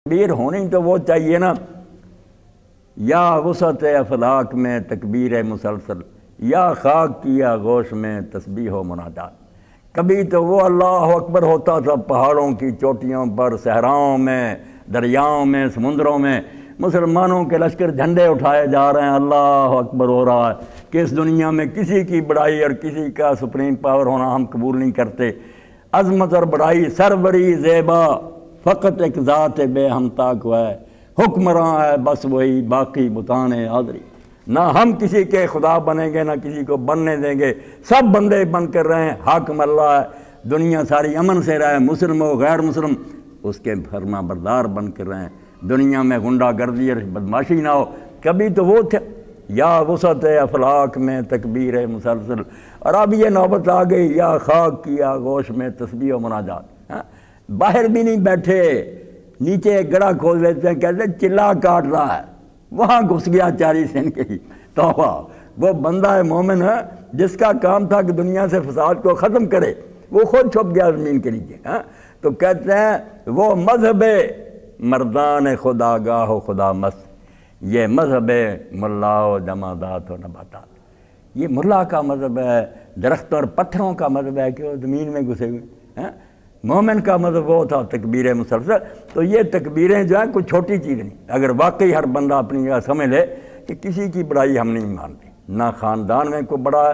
تکبیر ہونی تو وہ چاہیے نا، یا وسعت افلاک میں تکبیر مسلسل، یا خاک کی آغوش میں تسبیح و مناجات۔ کبھی تو وہ اللہ اکبر ہوتا تھا پہاڑوں کی چوٹیوں پر، صحراؤں میں، دریاؤں میں، سمندروں میں، مسلمانوں کے لشکر جھنڈے اٹھائے جا رہے ہیں، اللہ اکبر ہو رہا ہے کہ اس دنیا میں کسی کی بڑائی اور کسی کا سپریم پاور ہونا ہم قبول نہیں کرتے۔ عظمت اور بڑائی سربری زیبا فقط ایک ذات بے ہمتا کو ہے، حکمراں ہے بس وہی باقی بتان حاضری۔ نہ ہم کسی کے خدا بنیں گے، نہ کسی کو بننے دیں گے، سب بندے بن کر رہے ہیں، حاکم اللہ ہے، دنیا ساری امن سے رہے، مسلم ہو غیر مسلم اس کے فرما بردار بن کر رہے ہیں، دنیا میں غنڈہ گردی اور بدماشی نہ ہو۔ کبھی تو وہ تھے یا وسعت افلاک میں تکبیر مسلسل، اور اب یہ نوبت آ گئی یا خاک کی آغوش میں تسبیح و مناجات۔ باہر بھی نہیں بیٹھے، نیچے ایک گڑھا کھول لیتے ہیں، کہتے ہیں چلا کاٹ رہا ہے، وہاں گھس گیا 40 دن کی توبہ۔ وہ بندہ مومن ہے جس کا کام تھا کہ دنیا سے فساد کو ختم کرے، وہ خود چھپ گیا زمین کے نیچے۔ تو کہتے ہیں وہ مذہب مردان خدا گاہ و خدا مست، یہ مذہب ملا و جمادات و نباتات۔ یہ ملا کا مذہب ہے، درختوں اور پتھروں کا مذہب ہے کہ وہ زمین میں گھسے ہوئے۔ مومن کا مذہب وہ تھا تکبیر مسلسل۔ تو یہ تکبیریں جو ہیں کوئی چھوٹی چیز نہیں، اگر واقعی ہر بندہ اپنی جگہ سمجھ لے کہ کسی کی بڑائی ہم نہیں مانتے، نہ خاندان میں کوئی بڑا ہے،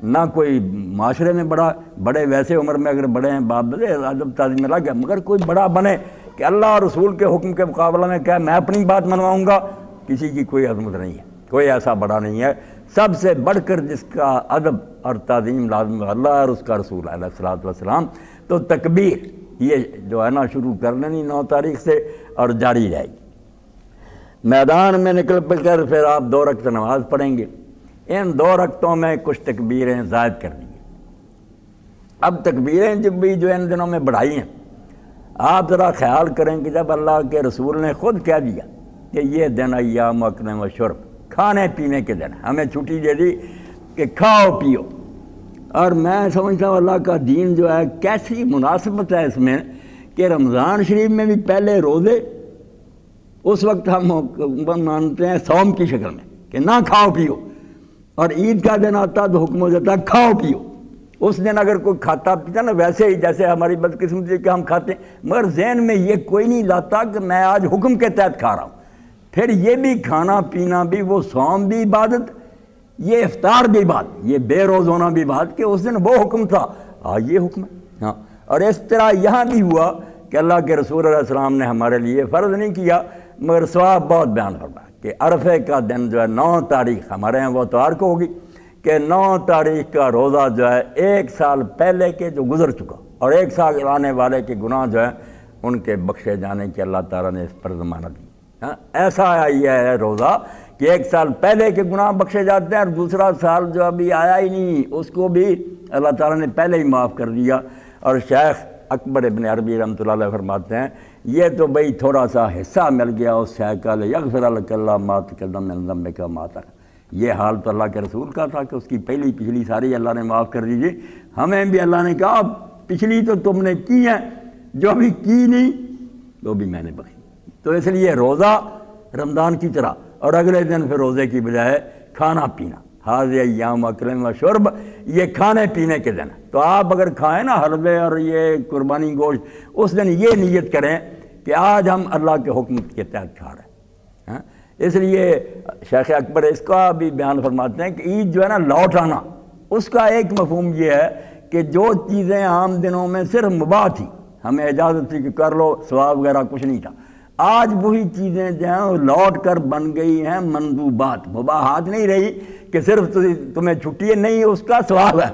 نہ کوئی معاشرے میں بڑا، بڑے ویسے عمر میں اگر بڑے ہیں باپ دادے ادب تعظیم میں لگ گیا، مگر کوئی بڑا بنے کہ اللہ اور رسول کے حکم کے مقابلہ میں کہے میں اپنی بات منواؤں گا، کسی کی کوئی عظمت نہیں ہے، کوئی ایسا بڑا نہیں ہے۔ سب سے بڑھ کر جس کا ادب اور تعظیم لازم ہے اللہ اور اس کا رسول علیہ الصلوۃ والسلام۔ تو تکبیر یہ جو ہے نا شروع کر لینی 9 تاریخ سے اور جاری رہے گی۔ میدان میں نکل کر پھر آپ 2 رکعت نماز پڑھیں گے، ان 2 رکعتوں میں کچھ تکبیریں زائد کر دیں گے۔ اب تکبیریں جب بھی جو ان دنوں میں بڑھائی ہیں، آپ ذرا خیال کریں کہ جب اللہ کے رسول نے خود کہہ دیا کہ یہ دن ایام اکل و شرب، کھانے پینے کے دن، ہمیں چھٹی دے دی کہ کھاؤ پیو، اور میں سمجھتا ہوں اللہ کا دین جو ہے کیسی مناسبت ہے اس میں کہ رمضان شریف میں بھی پہلے روزے اس وقت ہم مانتے ہیں صوم کی شکل میں کہ نہ کھاؤ پیو، اور عید کا دن آتا تو حکم ہو جاتا کھاؤ پیو۔ اس دن اگر کوئی کھاتا پیتا نا ویسے ہی جیسے ہماری بدقسمتی کہ ہم کھاتے ہیں، مگر ذہن میں یہ کوئی نہیں لاتا کہ میں آج حکم کے تحت کھا رہا ہوں۔ پھر یہ بھی کھانا پینا بھی، وہ صوم بھی عبادت، یہ افطار بھی بات، یہ بے روز ہونا بھی بات کہ اس دن وہ حکم تھا، یہ حکم ہے۔ ہاں، اور اس طرح یہاں بھی ہوا کہ اللہ کے رسول علیہ السلام نے ہمارے لیے فرض نہیں کیا مگر ثواب بہت بیان فرمایا کہ عرفے کا دن جو ہے 9 تاریخ ہمارے ہیں وہ اتوار کو ہوگی، کہ 9 تاریخ کا روزہ جو ہے 1 سال پہلے کے جو گزر چکا اور 1 سال آنے والے کے گناہ جو ہیں ان کے بخشے جانے کی اللہ تعالیٰ نے اس پر ضمانت دی۔ ایسا یہ ہے روزہ کہ 1 سال پہلے کے گناہ بخشے جاتے ہیں، اور دوسرا سال جو ابھی آیا ہی نہیں اس کو بھی اللہ تعالیٰ نے پہلے ہی معاف کر دیا۔ اور شیخ اکبر ابن عربی رحمۃ اللہ علیہ فرماتے ہیں یہ تو بھئی تھوڑا سا حصہ مل گیا اس شے کا، لیغفر لک اللہ ما تقدم من ذنبک وما تأخر۔ یہ حال تو اللہ کے رسول کا تھا کہ اس کی پہلی پچھلی ساری اللہ نے معاف کر دیجیے، ہمیں بھی اللہ نے کہا پچھلی تو تم نے کی ہے، جو ابھی کی نہیں وہ بھی میں نے بخشی۔ تو اس لیے روزہ رمضان کی طرح، اور اگلے دن پھر روزے کی بجائے کھانا پینا، حاضر ایام اکل و شرب، یہ کھانے پینے کے دن۔ تو آپ اگر کھائیں نا حلوے اور یہ قربانی گوشت، اس دن یہ نیت کریں کہ آج ہم اللہ کے حکم کے تحت کھا رہے ہیں۔ اس لیے شیخ اکبر اس کا بھی بیان فرماتے ہیں کہ عید جو ہے نا لوٹ آنا، اس کا ایک مفہوم یہ ہے کہ جو چیزیں عام دنوں میں صرف مباح تھی، ہمیں اجازت تھی کہ کر لو، ثواب وغیرہ کچھ نہیں تھا، آج وہی چیزیں جو ہیں لوٹ کر بن گئی ہیں مندوبات، مباحات نہیں رہی کہ صرف تمہیں چھٹی نہیں، اس کا ثواب ہے،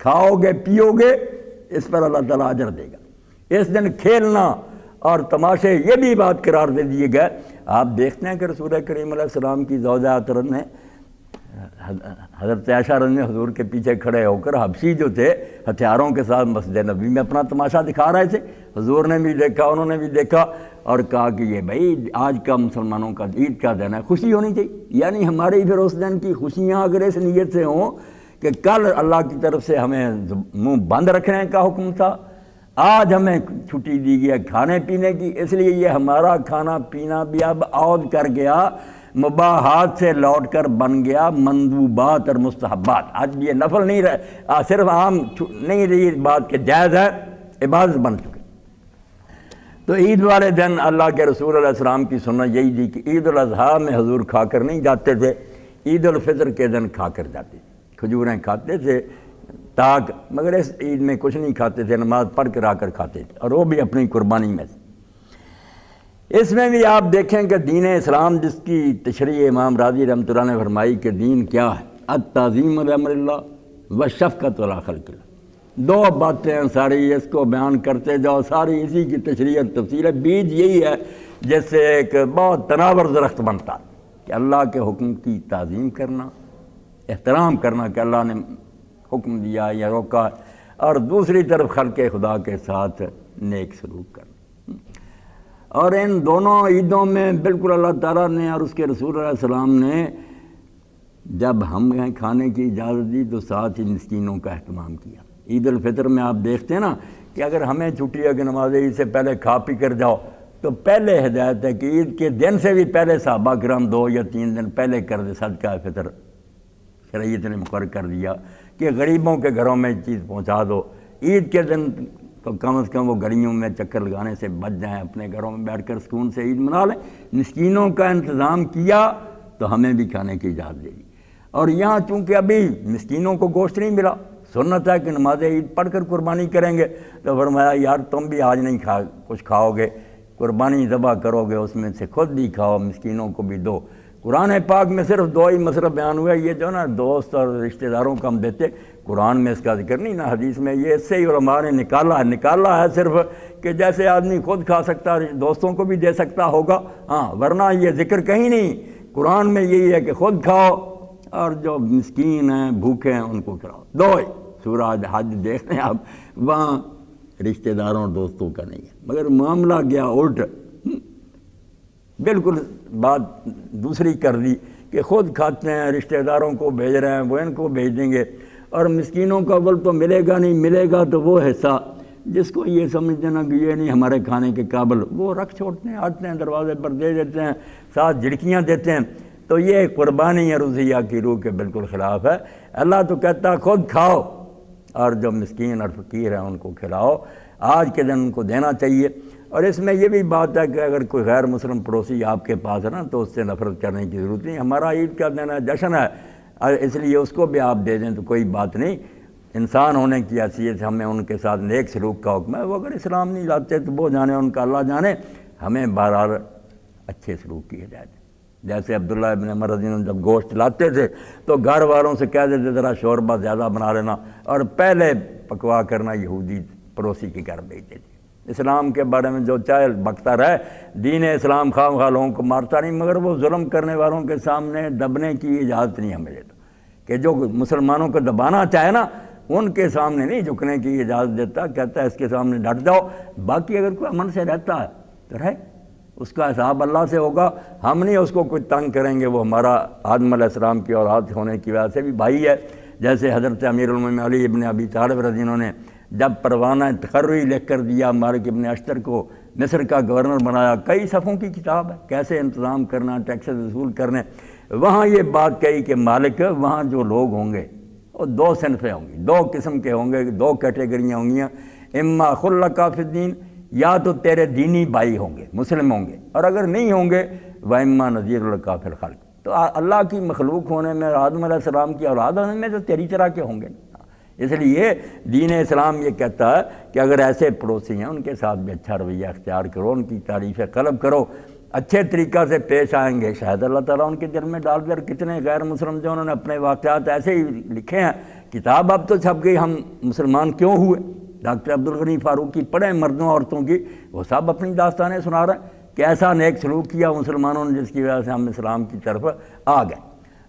کھاؤ گے پیو گے اس پر اللہ تعالیٰ اجر دے گا۔ اس دن کھیلنا اور تماشے یہ بھی بات قرار دے دیے گئے۔ آپ دیکھتے ہیں کہ رسول کریم علیہ السلام کی زوجہ عطرہ نے، حضرت عائشہ رضی اللہ عنہا حضور کے پیچھے کھڑے ہو کر حبشی جو تھے ہتھیاروں کے ساتھ مسجد نبی میں اپنا تماشا دکھا رہے تھے، حضور نے بھی دیکھا، انہوں نے بھی دیکھا، اور کہا کہ یہ بھائی آج کا مسلمانوں کا عید کا دن ہے، خوشی ہونی چاہیے۔ یعنی ہماری پھر اس دن کی خوشیاں اگر اس نیت سے ہوں کہ کل اللہ کی طرف سے ہمیں منہ بند رکھنے کا حکم تھا، آج ہمیں چھٹی دی گئی ہے کھانے پینے کی، اس لیے یہ ہمارا کھانا پینا بھی اب عود کر گیا، مباحات سے لوٹ کر بن گیا مندوبات اور مستحبات۔ آج بھی یہ نفل نہیں رہا، صرف عام نہیں رہی بات کہ جائز ہے، عبادت بن چکی۔ تو عید والے دن اللہ کے رسول علیہ السلام کی سنت یہی تھی کہ عید الاضحیٰ میں حضور کھا کر نہیں جاتے تھے، عید الفطر کے دن کھا کر جاتے تھے، کھجوریں کھاتے تھے تاک، مگر اس عید میں کچھ نہیں کھاتے تھے، نماز پڑھ کر آ کر کھاتے تھے، اور وہ بھی اپنی قربانی میں سے۔ اس میں بھی آپ دیکھیں کہ دین اسلام جس کی تشریح امام راضی رحمۃ اللہ نے فرمائی کہ دین کیا ہے، التعظیم لامر اللہ والشفقۃ علی خلق اللہ، دو باتیں ہیں ساری، اس کو بیان کرتے جاؤ، ساری اسی کی تشریح اور تفسیر ہے۔ بیج یہی ہے جس سے ایک بہت تناور درخت بنتا ہے کہ اللہ کے حکم کی تعظیم کرنا، احترام کرنا کہ اللہ نے حکم دیا یا روکا، اور دوسری طرف خلق خدا کے ساتھ نیک سلوک کرنا۔ اور ان دونوں عیدوں میں بالکل اللہ تعالیٰ نے اور اس کے رسول علیہ السلام نے جب ہم کھانے کی اجازت دی تو ساتھ ہی مسکینوں کا اہتمام کیا۔ عید الفطر میں آپ دیکھتے ہیں نا کہ اگر ہمیں چھٹی ہے کہ نماز عید سے پہلے کھا پی کر جاؤ، تو پہلے ہدایت ہے کہ عید کے دن سے بھی پہلے صحابہ کرام 2 یا 3 دن پہلے کر دے صدقہ فطر، شریعت نے مقرر کر دیا کہ غریبوں کے گھروں میں چیز پہنچا دو۔ عید کے دن تو کم از کم وہ گلیوں میں چکر لگانے سے بچ جائیں، اپنے گھروں میں بیٹھ کر سکون سے عید منا لیں۔ مسکینوں کا انتظام کیا تو ہمیں بھی کھانے کی اجازت دے دی۔ اور یہاں چونکہ ابھی مسکینوں کو گوشت نہیں ملا، سنت ہے کہ نماز عید پڑھ کر قربانی کریں گے، تو فرمایا یار تم بھی آج نہیں کچھ کھاؤ گے، قربانی ذبح کرو گے اس میں سے خود بھی کھاؤ، مسکینوں کو بھی دو۔ قرآن پاک میں صرف 2 ہی مسئلہ بیان ہوا ہے، یہ جو نا دوست اور رشتہ داروں کا ہم دیتے، قرآن میں اس کا ذکر نہیں، نہ حدیث میں، یہ اس سے ہی علماء نے نکالا ہے صرف کہ جیسے آدمی خود کھا سکتا ہے دوستوں کو بھی دے سکتا ہوگا، ہاں، ورنہ یہ ذکر کہیں نہیں۔ قرآن میں یہی ہے کہ خود کھاؤ اور جو مسکین ہیں بھوکے ہیں ان کو کھلاؤ، 2 ہی۔ سورہ حج دیکھ رہے ہیں آپ، وہاں رشتہ داروں اور دوستوں کا نہیں ہے، مگر معاملہ گیا الٹ، بالکل بات دوسری کر دی کہ خود کھاتے ہیں، رشتہ داروں کو بھیج رہے ہیں، وہ ان کو بھیج دیں گے، اور مسکینوں کا اول تو ملے گا نہیں، ملے گا تو وہ حصہ جس کو یہ سمجھتے نا کہ یہ نہیں ہمارے کھانے کے قابل، وہ رکھ چھوڑتے ہیں، آتے ہیں دروازے پر دے دیتے ہیں، ساتھ جھڑکیاں دیتے ہیں۔ تو یہ قربانی اور روزیہ کی روح کے بالکل خلاف ہے۔ اللہ تو کہتا ہے خود کھاؤ اور جو مسکین اور فقیر ہیں ان کو کھلاؤ، آج کے دن ان کو دینا چاہیے۔ اور اس میں یہ بھی بات ہے کہ اگر کوئی غیر مسلم پڑوسی آپ کے پاس ہے نا تو اس سے نفرت کرنے کی ضرورت نہیں، ہمارا عید کا دن ہے، جشن ہے، اس لیے اس کو بھی آپ دے دیں تو کوئی بات نہیں۔ انسان ہونے کی حیثیت سے ہمیں ان کے ساتھ نیک سلوک کا حکم ہے، وہ اگر اسلام نہیں لاتے تو وہ جانے، ان کا اللہ جانے، ہمیں بہرحال اچھے سلوک کی ہدایت ہے۔ جیسے عبداللہ ابن عمر رضی اللہ عنہ جب گوشت لاتے تھے تو گھر والوں سے کہہ دیتے ذرا شوربہ زیادہ بنا لینا، اور پہلے پکوا کرنا یہودی پڑوسی کے گھر بھیجتے تھے۔ اسلام کے بارے میں جو چاہے بکتا رہے، دین اسلام خواہ خواہ لوگوں کو مارتا نہیں، مگر وہ ظلم کرنے والوں کے سامنے دبنے کی اجازت نہیں ہمیں دیتا، کہ جو مسلمانوں کو دبانا چاہے نا ان کے سامنے نہیں جھکنے کی اجازت دیتا، کہتا ہے اس کے سامنے ڈٹ جاؤ، باقی اگر کوئی امن سے رہتا ہے تو رہے، اس کا حساب اللہ سے ہوگا، ہم نہیں اس کو کوئی تنگ کریں گے، وہ ہمارا آدم علیہ السلام کی اولاد ہونے کی وجہ سے بھی بھائی ہے۔ جیسے حضرت امیر المومنین علی ابن ابی طالب رضی اللہ عنہ نے جب پروانہ تقرری لکھ کر دیا مالک ابن اشتر کو، مصر کا گورنر بنایا، کئی صفحوں کی کتاب ہے کیسے انتظام کرنا، ٹیکسز وصول کرنے، وہاں یہ بات کہی کہ مالک وہاں جو لوگ ہوں گے وہ 2 صنفیں ہوں گی، 2 قسم کے ہوں گے، 2 کیٹیگریاں ہوں گی، اما خلک فی الدین، یا تو تیرے دینی بھائی ہوں گے، مسلم ہوں گے، اور اگر نہیں ہوں گے وَإِمَّا نَذِيرُ لَكَ فِي الْخَلْقِ، تو اللہ کی مخلوق ہونے میں، آدم علیہ السلام کی اولاد ہونے میں تو تیری طرح کے ہوں گے۔ اس لیے دین اسلام یہ کہتا ہے کہ اگر ایسے پڑوسی ہیں ان کے ساتھ بھی اچھا رویہ اختیار کرو، ان کی تعریف قلب کرو، اچھے طریقہ سے پیش آئیں گے، شاید اللہ تعالیٰ ان کے دل میں ڈال کر، کتنے غیر مسلم جو انہوں نے اپنے واقعات ایسے ہی لکھے ہیں، کتاب اب تو چھپ گئی ہم مسلمان کیوں ہوئے، ڈاکٹر عبدالغنی فاروقی پڑھیں مردوں عورتوں کی، وہ سب اپنی داستانیں سنا رہے ہیں کہ ایسا نیک سلوک کیا مسلمانوں نے جس کی وجہ سے ہم اسلام کی طرف آ گئے۔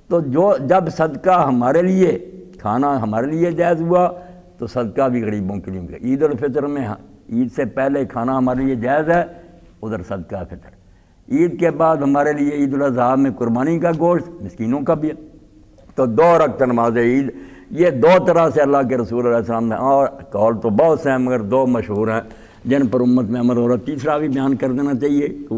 تو جب صدقہ ہمارے لیے، کھانا ہمارے لیے جائز ہوا تو صدقہ بھی غریبوں کے لیے۔ عید الفطر میں عید سے پہلے کھانا ہمارے لیے جائز ہے، ادھر صدقہ فطر۔ عید کے بعد ہمارے لیے عید الاضحیٰ میں قربانی کا گوشت، مسکینوں کا بھی ہے۔ تو 2 رکعت نماز عید یہ دو طرح سے اللہ کے رسول علیہ السلام نے، اور قول تو بہت سے ہیں مگر دو مشہور ہیں جن پر امت میں عمل ہو رہا ہے۔ تیسرا بھی بیان کر دینا چاہیے کہ